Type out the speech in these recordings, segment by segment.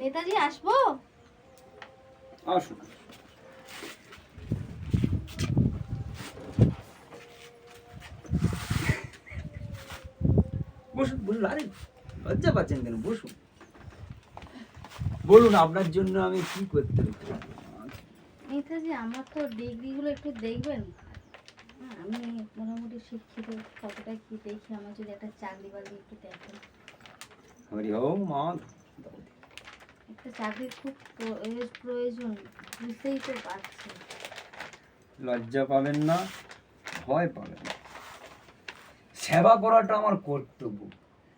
নেতাজি আসবো? আসুন। বসুন বসুন, আরে লজ্জা পাচ্ছেন কেন? বসুন, বলুন আপনার জন্য আমি কি করতে পারি। নেতাজি আমার তো ডিগ্রিগুলো একটু দেখবেন। হ্যাঁ, আমি মোটামুটি শিক্ষিত, কতটা কি দেখি, আমার যদি একটা চাকরি বাকরি একটু দেখেন। হরি ওম মা। একটা চাকরির খুব প্রয়োজন, বুঝতেই তো পারছি। লজ্জা পাবেন না, ভয় পাবেন না। সেবা করাটা আমার কর্তব্য।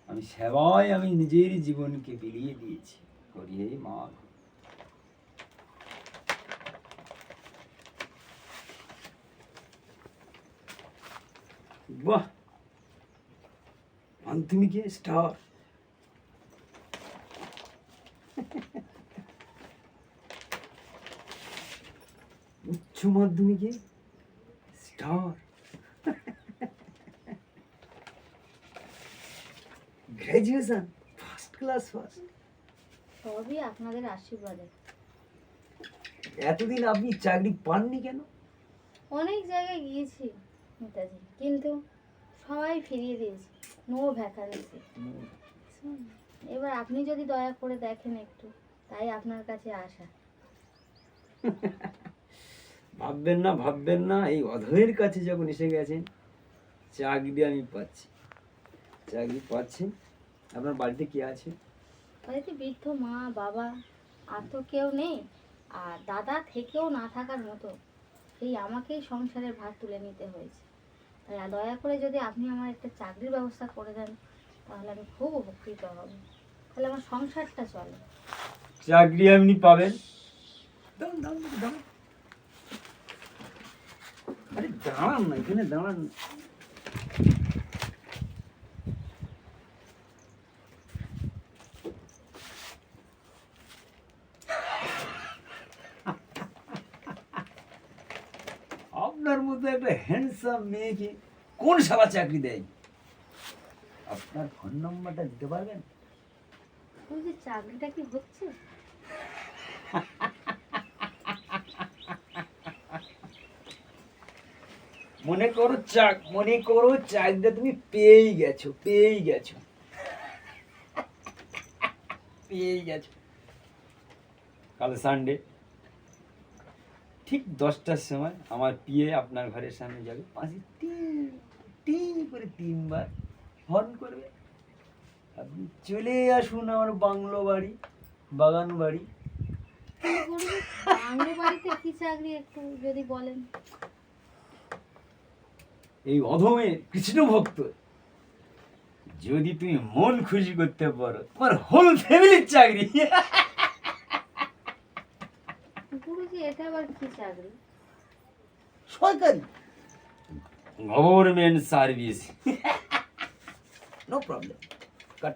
আমি সেবায় আমি নিজের জীবনকে বিলিয়ে দিয়েছি। হরি হে মা। বাহ, মাধ্যমিকে স্টার। উচ্চ মাধ্যমিকে star. Graduation first class first. সবই আপনাদের আশীর্বাদে। এতদিন আপনি চাকরি পাননি কেন? অনেক জায়গায় গিয়েছি নেতাজি, কিন্তু সবাই ফিরিয়ে দিয়েছে, নো ভ্যাকান্সি। এবার আপনি যদি দয়া করে দেখেন একটু, তাই আপনার কাছে আসা। ভাববেন না, ভাববেন না, এই অধমের কাছে যখন এসে গেছেন, চাকরি আমি পাচ্ছি, চাকরি পাচ্ছি। আপনার বাড়িতে কে আছে? বাড়িতে বৃদ্ধ মা বাবা, আর তো কেউ নেই। আর দাদা থেকেও না থাকার মতো, এই আমাকেই সংসারের ভার তুলে নিতে হয়েছে। তাই দয়া করে যদি আপনি আমার একটা চাকরির ব্যবস্থা করে দেন, তাহলে আমি খুব উপকৃত হব। তাহলে আমার সংসারটা চলে। চাকরি আপনি পাবেন। দাঁড়ান, দাঁড়ান, দাঁড়ান। আরে দাঁড়ান না, এখানে দাঁড়ান। আপনার মতো একটা হ্যান্ডসাম মেয়েকে কোন শালা চাকরি দেয়? আপনার ফোন নাম্বারটা দিতে পারবেন? ওই যে চাকরিটা কি হচ্ছে? মনে করো চাকরিটা তুমি পেয়েই গেছো, পেয়েই গেছো, পেয়েই গেছো। কাল সানডে ঠিক 10টার সময় আমার পিএ আপনার ঘরের সামনে যাবে, পাশে টি টি করে 3বার হর্ন করবে। আপনি চলে আসুন আমার বাংলো বাড়ি, বাগান বাড়ি। বাংলো বাড়িতে কি চাকরি একটু যদি বলেন। এই অধমে কৃষ্ণ ভক্ত, যদি তুমি মন খুশি করতে পারো, তোমার হোল ফ্যামিলির চাকরি। গুরুজি এটা আবার কি চাকরি? সরকারি গভর্নমেন্ট সার্ভিস। নো প্রবলেম, কাট।